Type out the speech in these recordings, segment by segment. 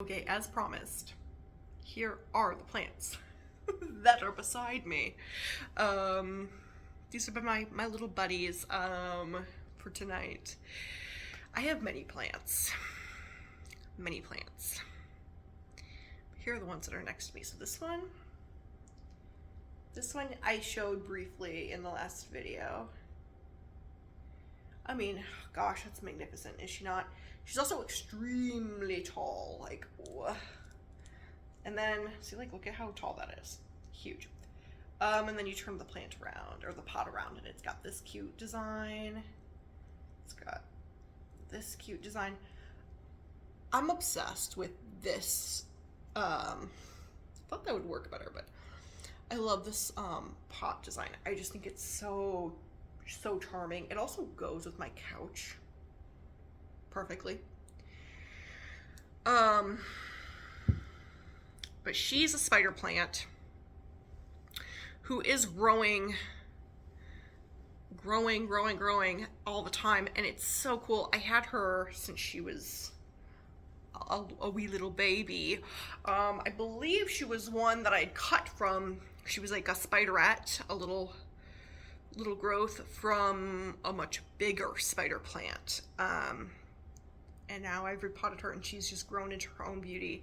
Okay, as promised, here are the plants that are beside me. These have been my little buddies for tonight. I have many plants. Many plants. Here are the ones that are next to me. So this one I showed briefly in the last video. I mean, gosh, that's magnificent, is she not? She's also extremely tall, like, whoa. And then, see, like, look at how tall that is. Huge. And then you turn the plant around, or the pot around, and it's got this cute design. It's got this cute design. I'm obsessed with this. I thought that would work better, but I love this pot design. I just think it's so charming. It also goes with my couch perfectly. But she's a spider plant who is growing all the time, and it's so cool. I had her since she was a wee little baby. I believe she was one that I'd cut from, she was like a spiderette, a little growth from a much bigger spider plant. And now I've repotted her and she's just grown into her own beauty.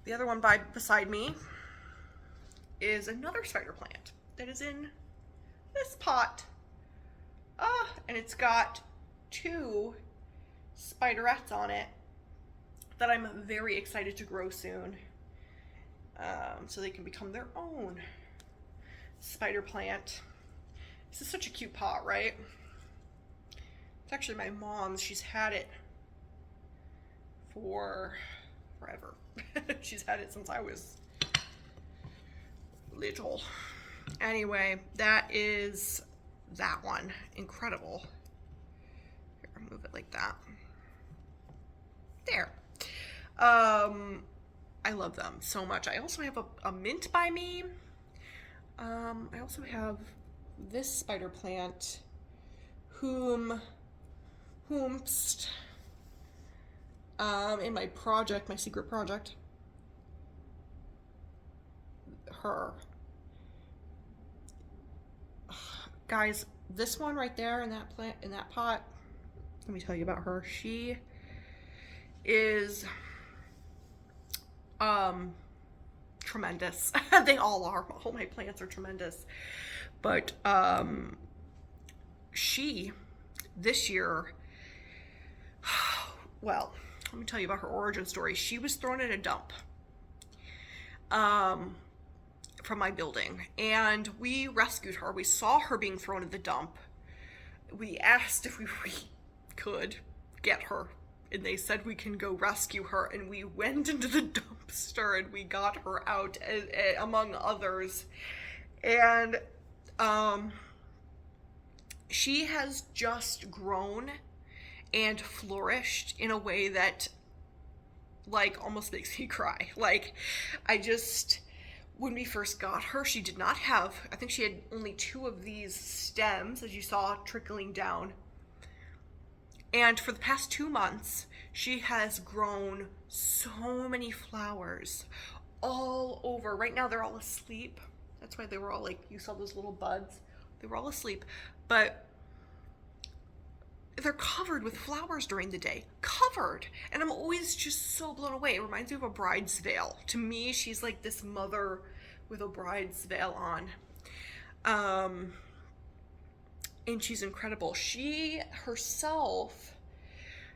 The other one beside me is another spider plant that is in this pot. And it's got two spiderettes on it that I'm very excited to grow soon. So they can become their own spider plant. This is such a cute pot, right? It's actually my mom's. She's had it for forever. She's had it since I was little. Anyway, that is that one. Incredible. Here, I'll move it like that. There. I love them so much. I also have a mint by me. I also have this spider plant, whomst, in my project, my secret project, her. Guys, this one right there in that plant, in that pot, let me tell you about her. She is tremendous. They all are. All my plants are tremendous. But she, this year, well, let me tell you about her origin story. She was thrown in a dump from my building, and we rescued her. We saw her being thrown in the dump. We asked if we could get her, and they said we can go rescue her, and we went into the dumpster and we got her out, among others. And she has just grown and flourished in a way that, like, almost makes me cry. Like, when we first got her, she did not have, I think she had only 2 of these stems, as you saw, trickling down. And for the past 2 months, she has grown so many flowers all over. Right now, they're all asleep. That's why they were all, like, you saw those little buds. They were all asleep. But they're covered with flowers during the day. Covered. And I'm always just so blown away. It reminds me of a bride's veil. To me, she's like this mother with a bride's veil on. And she's incredible. She herself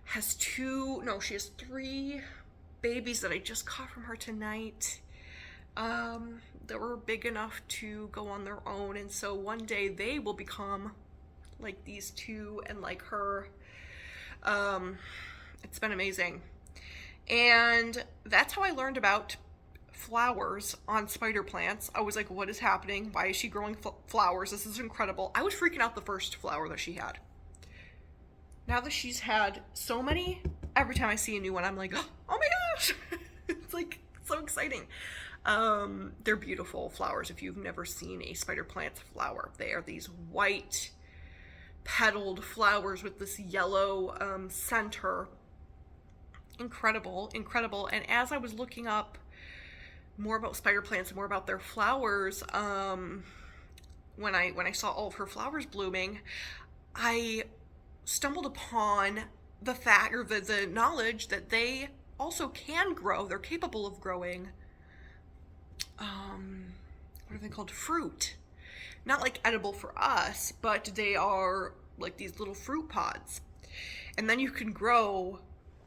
has 3 babies that I just caught from her tonight. That were big enough to go on their own. And so one day they will become like these 2 and like her. It's been amazing. And that's how I learned about flowers on spider plants. I was like, what is happening? Why is she growing flowers? This is incredible. I was freaking out the first flower that she had. Now that she's had so many, every time I see a new one, I'm like, oh my gosh. It's like so exciting. They're beautiful flowers. If you've never seen a spider plant flower, they are these white petaled flowers with this yellow center. incredible, incredible. And as I was looking up more about spider plants and more about their flowers, when I saw all of her flowers blooming, I stumbled upon the fact, or the knowledge, that they also can grow. They're capable of growing, what are they called? Fruit. Not like edible for us, but they are like these little fruit pods. And then you can grow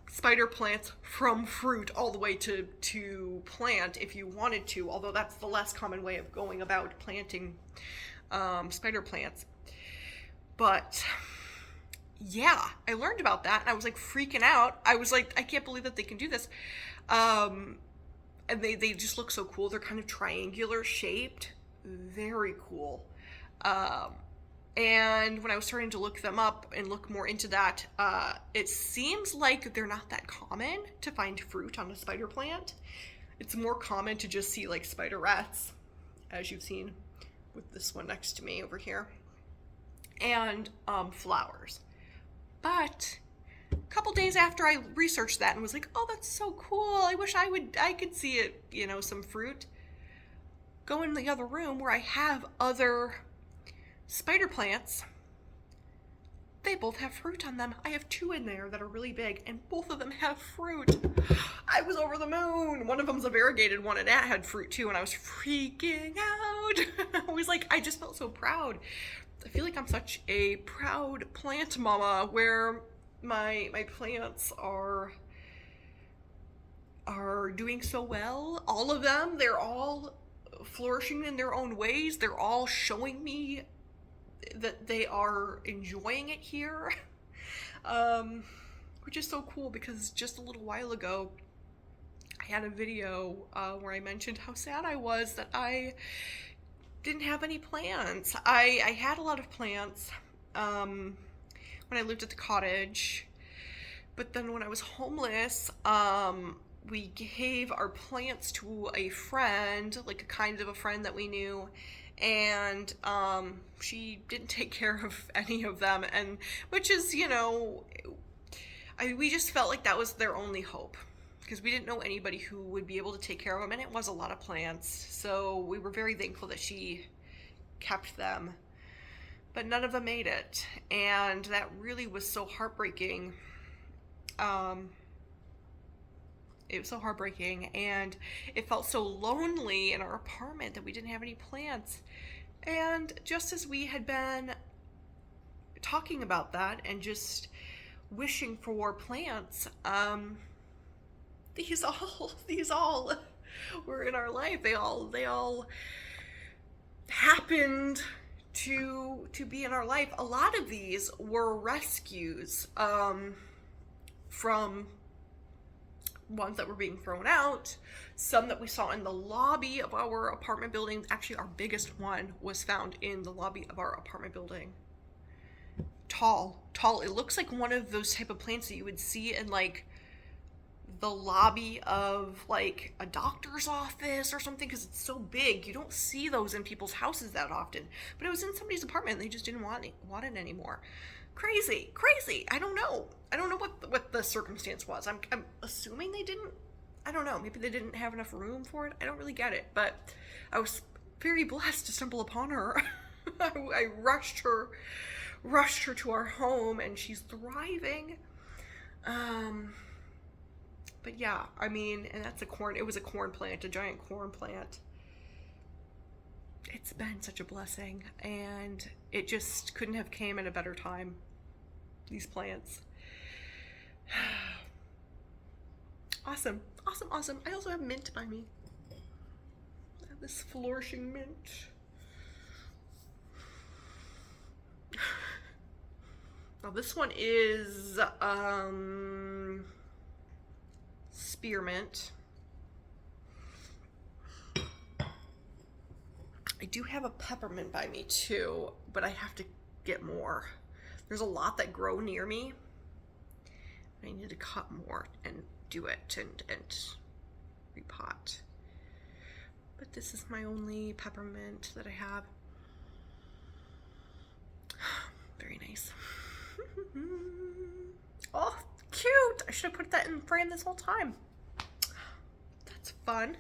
spider plants from fruit all the way to plant if you wanted to, although that's the less common way of going about planting spider plants. But yeah, I learned about that and I was like freaking out. I was like, I can't believe that they can do this. And they just look so cool. They're kind of triangular shaped. Very cool. And when I was starting to look them up and look more into that, it seems like they're not that common to find fruit on a spider plant. It's more common to just see like spiderets, as you've seen with this one next to me over here, and flowers. But a couple days after I researched that and was like, oh, that's so cool. I wish I could see it, some fruit. Go in the other room where I have other spider plants. They both have fruit on them. I have 2 in there that are really big, and both of them have fruit. I was over the moon. One of them's a variegated one, and that had fruit too, and I was freaking out. I was like, I just felt so proud. I feel like I'm such a proud plant mama, where my plants are doing so well. All of them, they're all flourishing in their own ways. They're all showing me that they are enjoying it here, which is so cool, because just a little while ago I had a video where I mentioned how sad I was that I didn't have any plants. I had a lot of plants when I lived at the cottage, but then when I was homeless, we gave our plants to a friend, like a kind of a friend that we knew, and she didn't take care of any of them, and which is, we just felt like that was their only hope, because we didn't know anybody who would be able to take care of them, and it was a lot of plants, so we were very thankful that she kept them, but none of them made it, and that really was so heartbreaking. It was so heartbreaking, and it felt so lonely in our apartment that we didn't have any plants. And just as we had been talking about that and just wishing for plants, these all were in our life. They all happened to be in our life. A lot of these were rescues from ones that were being thrown out, some that we saw in the lobby of our apartment building. Actually, our biggest one was found in the lobby of our apartment building. Tall. It looks like one of those type of plants that you would see in like the lobby of like a doctor's office or something, because it's so big. You don't see those in people's houses that often, but it was in somebody's apartment and they just didn't want it anymore. Crazy. I don't know what the circumstance was. I'm assuming they didn't, I don't know, maybe they didn't have enough room for it. I don't really get it, but I was very blessed to stumble upon her. I rushed her to our home, and she's thriving. But yeah, I mean, and it was a corn plant, a giant corn plant. It's been such a blessing, and it just couldn't have came at a better time, these plants. Awesome. I also have mint by me. I have this flourishing mint. Now this one is spearmint. I do have a peppermint by me too, but I have to get more. There's a lot that grow near me. I need to cut more and do it and repot. But this is my only peppermint that I have. Very nice. Oh, cute! I should have put that in frame this whole time. That's fun.